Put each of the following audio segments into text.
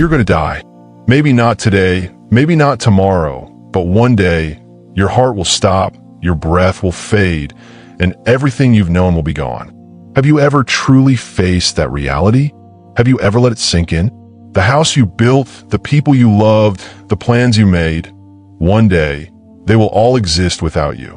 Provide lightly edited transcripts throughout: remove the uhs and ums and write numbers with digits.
you're going to die. Maybe not today, maybe not tomorrow, but one day, your heart will stop, your breath will fade, and everything you've known will be gone. Have you ever truly faced that reality? Have you ever let it sink in? The house you built, the people you loved, the plans you made, one day, they will all exist without you.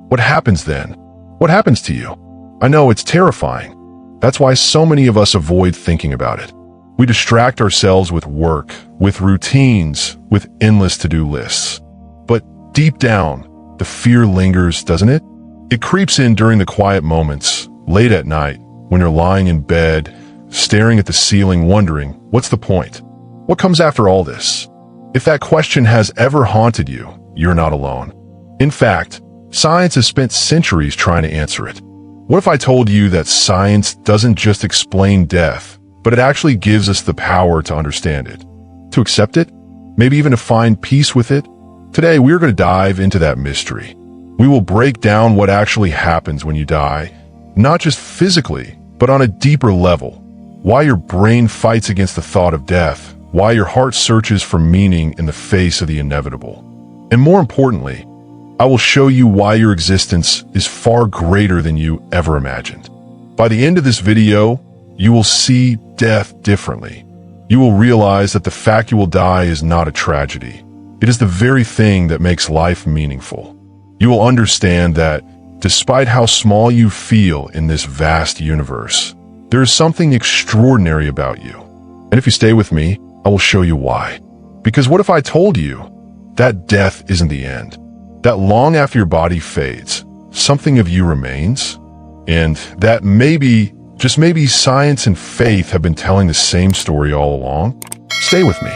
What happens then? What happens to you? I know it's terrifying. That's why so many of us avoid thinking about it. We distract ourselves with work, with routines, with endless to-do lists. But deep down, the fear lingers, doesn't it? It creeps in during the quiet moments, late at night, when you're lying in bed, staring at the ceiling, wondering, what's the point? What comes after all this? If that question has ever haunted you, you're not alone. In fact, science has spent centuries trying to answer it. What if I told you that science doesn't just explain death, but it actually gives us the power to understand it, to accept it, maybe even to find peace with it? Today, we're going to dive into that mystery. We will break down what actually happens when you die, not just physically, but on a deeper level. Why your brain fights against the thought of death, why your heart searches for meaning in the face of the inevitable. And more importantly, I will show you why your existence is far greater than you ever imagined. By the end of this video, you will see death differently. You will realize that the fact you will die is not a tragedy. It is the very thing that makes life meaningful. You will understand that, despite how small you feel in this vast universe, there is something extraordinary about you. And if you stay with me, I will show you why. Because what if I told you that death isn't the end? That long after your body fades, something of you remains? And that maybe, just maybe, science and faith have been telling the same story all along? Stay with me.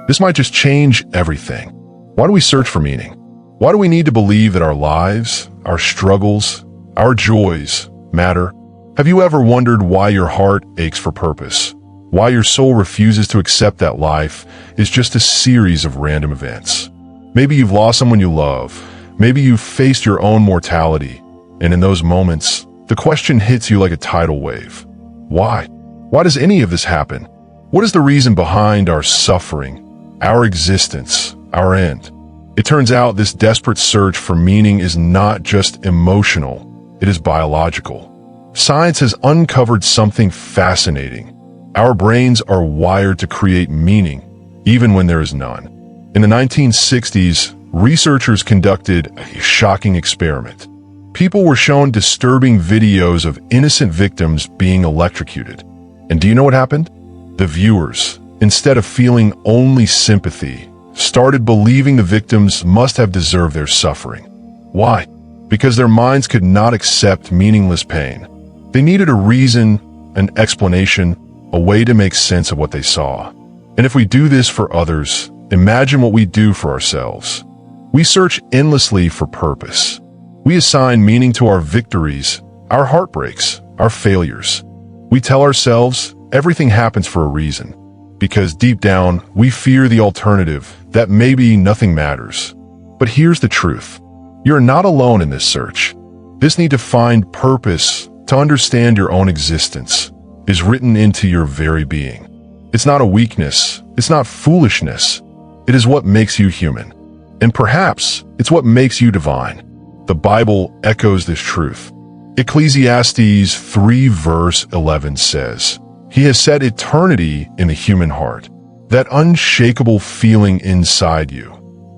This might just change everything. Why do we search for meaning? Why do we need to believe that our lives, our struggles, our joys matter? Have you ever wondered why your heart aches for purpose? Why your soul refuses to accept that life is just a series of random events? Maybe you've lost someone you love. Maybe you've faced your own mortality. And in those moments, the question hits you like a tidal wave. Why? Why does any of this happen? What is the reason behind our suffering, our existence, our end? It turns out this desperate search for meaning is not just emotional, it is biological. Science has uncovered something fascinating. Our brains are wired to create meaning, even when there is none. In the 1960s, researchers conducted a shocking experiment. People were shown disturbing videos of innocent victims being electrocuted. And do you know what happened? The viewers, instead of feeling only sympathy, started believing the victims must have deserved their suffering. Why? Because their minds could not accept meaningless pain. They needed a reason, an explanation, a way to make sense of what they saw. And if we do this for others, imagine what we do for ourselves. We search endlessly for purpose. We assign meaning to our victories, our heartbreaks, our failures. We tell ourselves everything happens for a reason, because deep down, we fear the alternative, that maybe nothing matters. But here's the truth. You're not alone in this search. This need to find purpose, to understand your own existence, is written into your very being. It's not a weakness. It's not foolishness. It is what makes you human. And perhaps it's what makes you divine. The Bible echoes this truth. Ecclesiastes 3 verse 11 says, "He has set eternity in the human heart." That unshakable feeling inside you,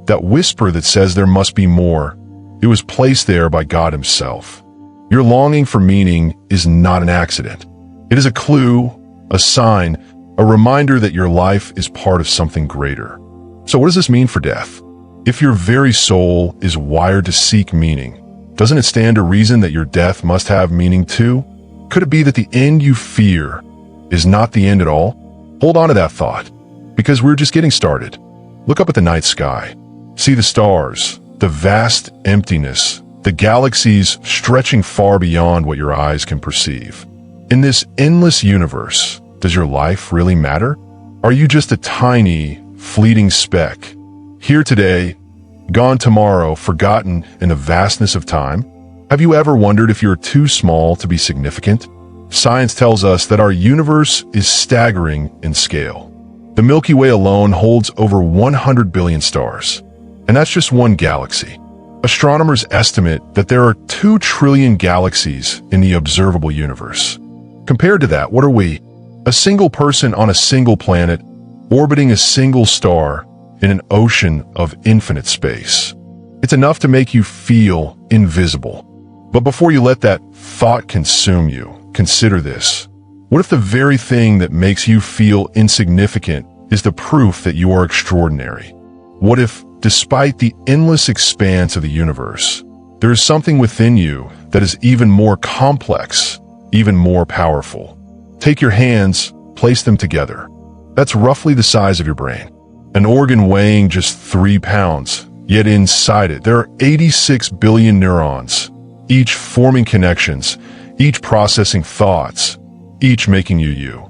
that whisper that says there must be more, it was placed there by God Himself. Your longing for meaning is not an accident. It is a clue, a sign, a reminder that your life is part of something greater. So what does this mean for death? If your very soul is wired to seek meaning, doesn't it stand to reason that your death must have meaning too? Could it be that the end you fear is not the end at all? Hold on to that thought, because we're just getting started. Look up at the night sky. See the stars, the vast emptiness, the galaxies stretching far beyond what your eyes can perceive. In this endless universe, does your life really matter? Are you just a tiny, fleeting speck, here today, gone tomorrow, forgotten in the vastness of time? Have you ever wondered if you're too small to be significant? Science tells us that our universe is staggering in scale. The Milky Way alone holds over 100 billion stars. And that's just one galaxy. Astronomers estimate that there are 2 trillion galaxies in the observable universe. Compared to that, what are we? A single person on a single planet, orbiting a single star in an ocean of infinite space. It's enough to make you feel invisible. But before you let that thought consume you, consider this. What if the very thing that makes you feel insignificant is the proof that you are extraordinary? What if, despite the endless expanse of the universe, there is something within you that is even more complex, even more powerful? Take your hands, place them together. That's roughly the size of your brain. An organ weighing just 3 pounds, yet inside it there are 86 billion neurons, each forming connections, each processing thoughts, each making you you.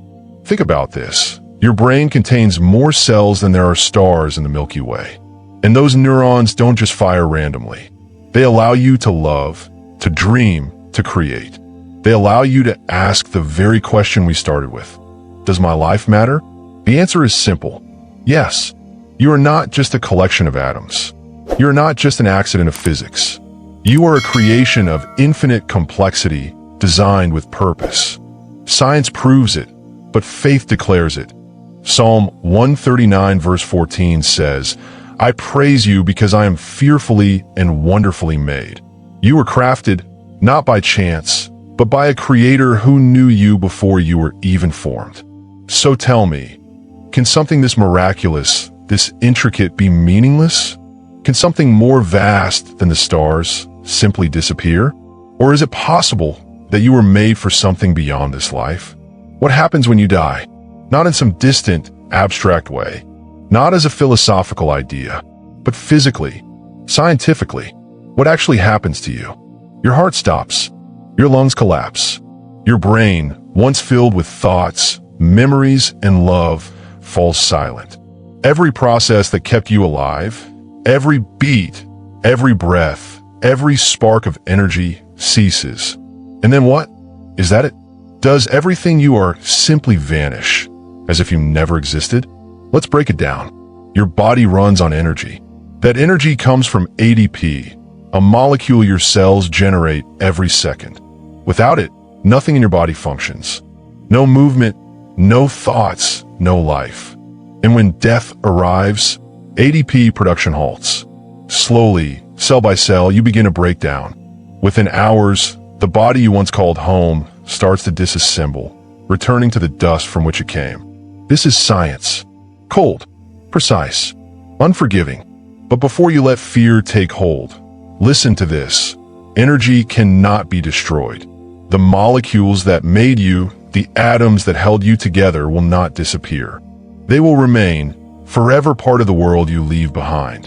Think about this. Your brain contains more cells than there are stars in the Milky Way. And those neurons don't just fire randomly. They allow you to love, to dream, to create. They allow you to ask the very question we started with. Does my life matter? The answer is simple. Yes. You are not just a collection of atoms. You are not just an accident of physics. You are a creation of infinite complexity designed with purpose. Science proves it, but faith declares it. Psalm 139 verse 14 says, I praise you because I am fearfully and wonderfully made. You were crafted, not by chance, but by a creator who knew you before you were even formed. So tell me, can something this miraculous, this intricate be meaningless? Can something more vast than the stars simply disappear? Or is it possible that you were made for something beyond this life? What happens when you die? Not in some distant, abstract way, not as a philosophical idea, but physically, scientifically. What actually happens to you? Your heart stops. Your lungs collapse. Your brain, once filled with thoughts, memories, and love, falls silent. Every process that kept you alive, every beat, every breath, every spark of energy ceases. And then what? Is that it? Does everything you are simply vanish, as if you never existed? Let's break it down. Your body runs on energy. That energy comes from ADP, a molecule your cells generate every second. Without it, nothing in your body functions. No movement, no thoughts, no life. And when death arrives, ADP production halts. Slowly, cell by cell, you begin to break down. Within hours, the body you once called home starts to disassemble, returning to the dust from which it came. This is science. Cold, precise, unforgiving. But before you let fear take hold, listen to this. Energy cannot be destroyed. The molecules that made you, the atoms that held you together, will not disappear. They will remain, forever part of the world you leave behind.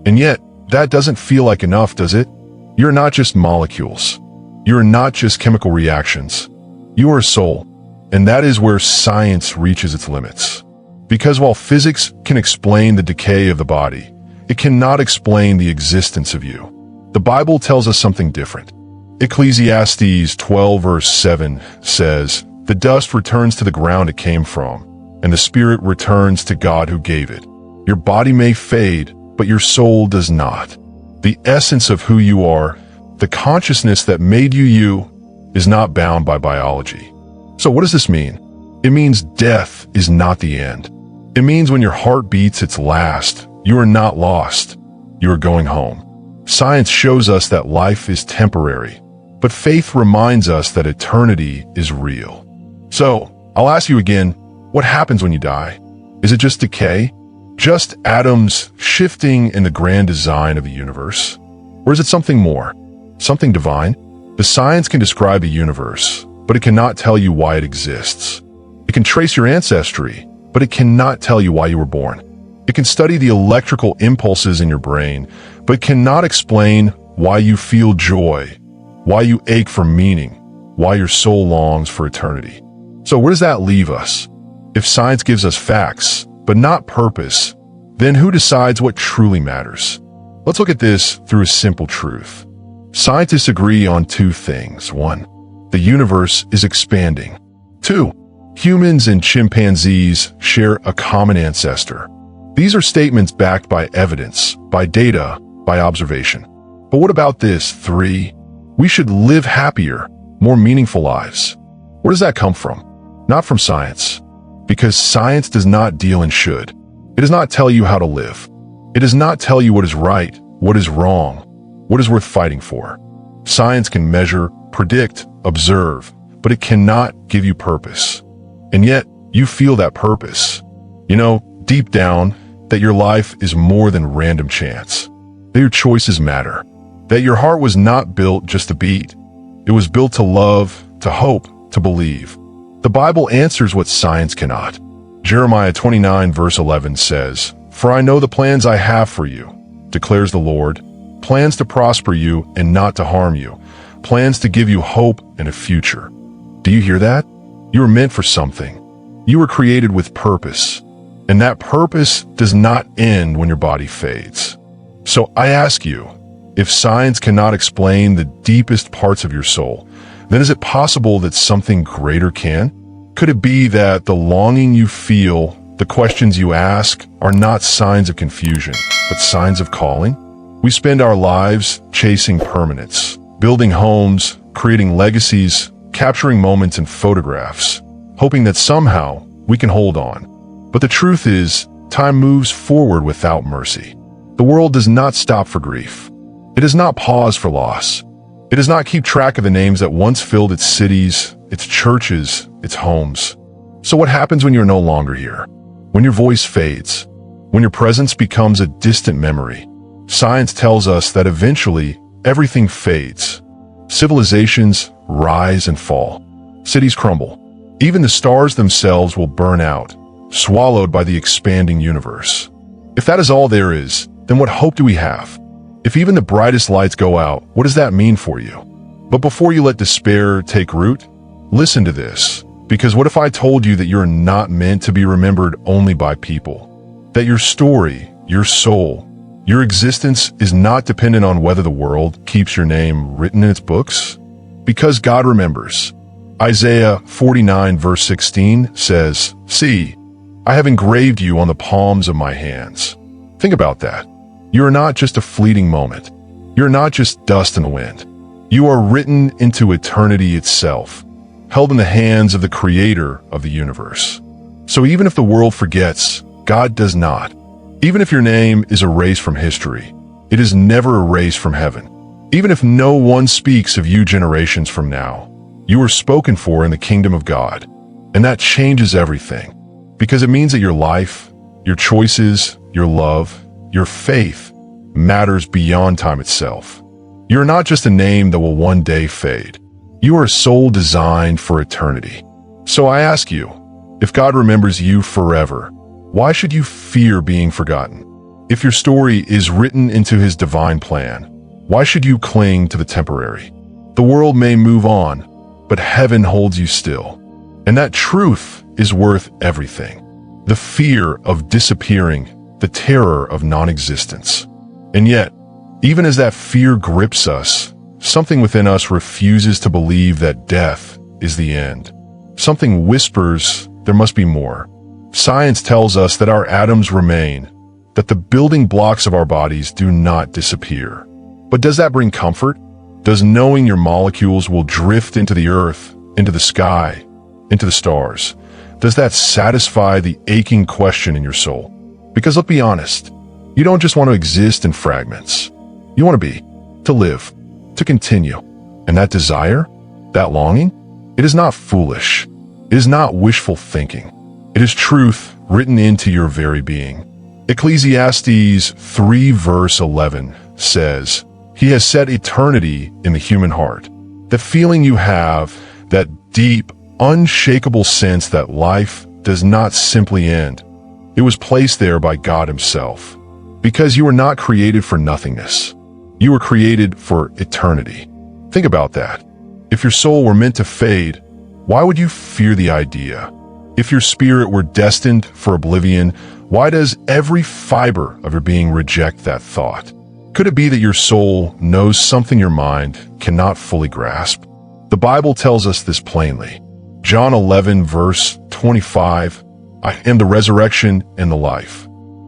And yet, that doesn't feel like enough, does it? You're not just molecules. You're not just chemical reactions. You are a soul. And that is where science reaches its limits. Because while physics can explain the decay of the body, it cannot explain the existence of you. The Bible tells us something different. Ecclesiastes 12 verse 7 says, "The dust returns to the ground it came from, and the spirit returns to God who gave it." Your body may fade, but your soul does not. The essence of who you are, the consciousness that made you you, is not bound by biology. So what does this mean? It means death is not the end. It means when your heart beats its last, you are not lost. You are going home. Science shows us that life is temporary, but faith reminds us that eternity is real. So, I'll ask you again, what happens when you die? Is it just decay? Just atoms shifting in the grand design of the universe? Or is it something more? Something divine? The science can describe a universe, but it cannot tell you why it exists. It can trace your ancestry, but it cannot tell you why you were born. It can study the electrical impulses in your brain, but it cannot explain why you feel joy, why you ache for meaning, why your soul longs for eternity. So where does that leave us? If science gives us facts, but not purpose, then who decides what truly matters? Let's look at this through a simple truth. Scientists agree on two things. 1, the universe is expanding. 2, Humans and chimpanzees share a common ancestor. These are statements backed by evidence, by data, by observation. But what about this? 3. We should live happier, more meaningful lives. Where does that come from? Not from science. Because science does not deal in should. It does not tell you how to live. It does not tell you what is right, what is wrong, what is worth fighting for. Science can measure, predict, observe, but it cannot give you purpose. And yet, you feel that purpose. You know, deep down, that your life is more than random chance. That your choices matter. That your heart was not built just to beat. It was built to love, to hope, to believe. The Bible answers what science cannot. Jeremiah 29 verse 11 says, "For I know the plans I have for you, declares the Lord, plans to prosper you and not to harm you, plans to give you hope and a future." Do you hear that? You were meant for something. You were created with purpose. And that purpose does not end when your body fades. So I ask you, if science cannot explain the deepest parts of your soul, then is it possible that something greater can? Could it be that the longing you feel, the questions you ask, are not signs of confusion, but signs of calling? We spend our lives chasing permanence, building homes, creating legacies, capturing moments in photographs, hoping that somehow we can hold on. But the truth is, time moves forward without mercy. The world does not stop for grief. It does not pause for loss. It does not keep track of the names that once filled its cities, its churches, its homes. So what happens when you're no longer here? When your voice fades? When your presence becomes a distant memory? Science tells us that eventually everything fades. Civilizations rise and fall. Cities crumble. Even the stars themselves will burn out, swallowed by the expanding universe. If that is all there is, then what hope do we have? If even the brightest lights go out, what does that mean for you? But before you let despair take root, listen to this. Because what if I told you that you're not meant to be remembered only by people? That your story, your soul, your existence is not dependent on whether the world keeps your name written in its books? Because God remembers. Isaiah 49 verse 16 says, "See, I have engraved you on the palms of my hands." Think about that. You are not just a fleeting moment. You are not just dust in the wind. You are written into eternity itself, held in the hands of the Creator of the universe. So even if the world forgets, God does not. Even if your name is erased from history, it is never erased from heaven. Even if no one speaks of you generations from now, you are spoken for in the kingdom of God. And that changes everything. Because it means that your life, your choices, your love, your faith matters beyond time itself. You're not just a name that will one day fade. You are a soul designed for eternity. So I ask you, if God remembers you forever, why should you fear being forgotten? If your story is written into His divine plan, why should you cling to the temporary? The world may move on, but heaven holds you still. And that truth is worth everything. The fear of disappearing, the terror of non-existence. And yet, even as that fear grips us, something within us refuses to believe that death is the end. Something whispers there must be more. Science tells us that our atoms remain, that the building blocks of our bodies do not disappear. But does that bring comfort? Does knowing your molecules will drift into the earth, into the sky, into the stars? Does that satisfy the aching question in your soul? Because let's be honest, you don't just want to exist in fragments. You want to be, to live, to continue. And that desire, that longing, it is not foolish. It is not wishful thinking. It is truth written into your very being. Ecclesiastes 3 verse 11 says, "He has set eternity in the human heart." The feeling you have, that deep, unshakable sense that life does not simply end. It was placed there by God Himself. Because you were not created for nothingness. You were created for eternity. Think about that. If your soul were meant to fade, why would you fear the idea? If your spirit were destined for oblivion, why does every fiber of your being reject that thought? Could it be that your soul knows something your mind cannot fully grasp? The Bible tells us this plainly. John 11, verse 25, I am the resurrection and the life.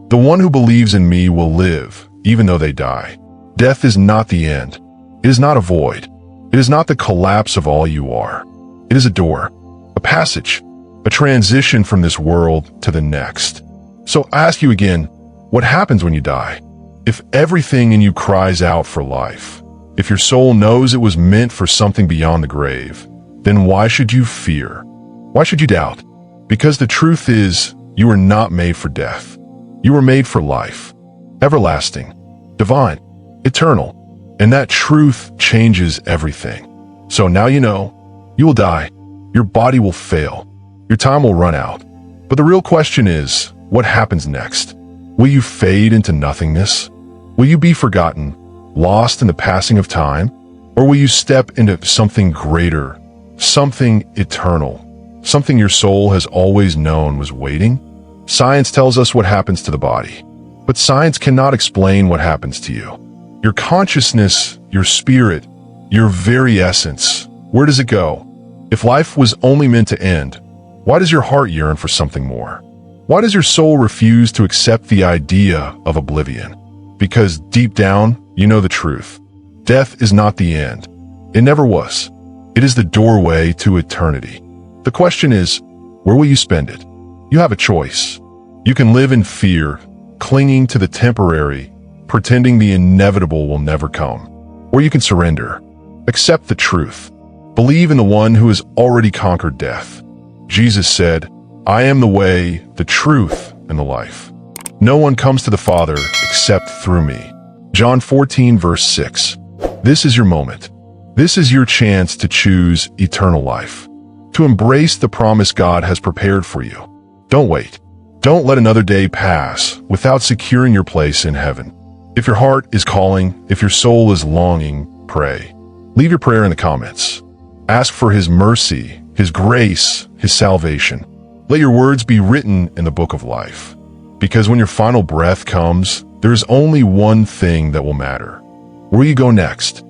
The one who believes in me will live, even though they die. Death is not the end. It is not a void. It is not the collapse of all you are. It is a door, a passage, a transition from this world to the next. So I ask you again, what happens when you die? If everything in you cries out for life, if your soul knows it was meant for something beyond the grave, then why should you fear? Why should you doubt? Because the truth is, you were not made for death. You were made for life, everlasting, divine, eternal, and that truth changes everything. So now you know, you will die, your body will fail, your time will run out. But the real question is, what happens next? Will you fade into nothingness? Will you be forgotten, lost in the passing of time? Or will you step into something greater, something eternal, something your soul has always known was waiting? Science tells us what happens to the body, but science cannot explain what happens to you. Your consciousness, your spirit, your very essence, where does it go? If life was only meant to end, why does your heart yearn for something more? Why does your soul refuse to accept the idea of oblivion? Because deep down, you know the truth. Death is not the end. It never was. It is the doorway to eternity. The question is, where will you spend it? You have a choice. You can live in fear, clinging to the temporary, pretending the inevitable will never come. Or you can surrender, accept the truth, believe in the one who has already conquered death. Jesus said, I am the way, the truth, and the life. No one comes to the Father except through me. John 14, verse 6. This is your moment. This is your chance to choose eternal life, to embrace the promise God has prepared for you. Don't wait. Don't let another day pass without securing your place in heaven. If your heart is calling, if your soul is longing, pray. Leave your prayer in the comments. Ask for His mercy, His grace, His salvation. Let your words be written in the book of life. Because when your final breath comes, there is only one thing that will matter. Where you go next?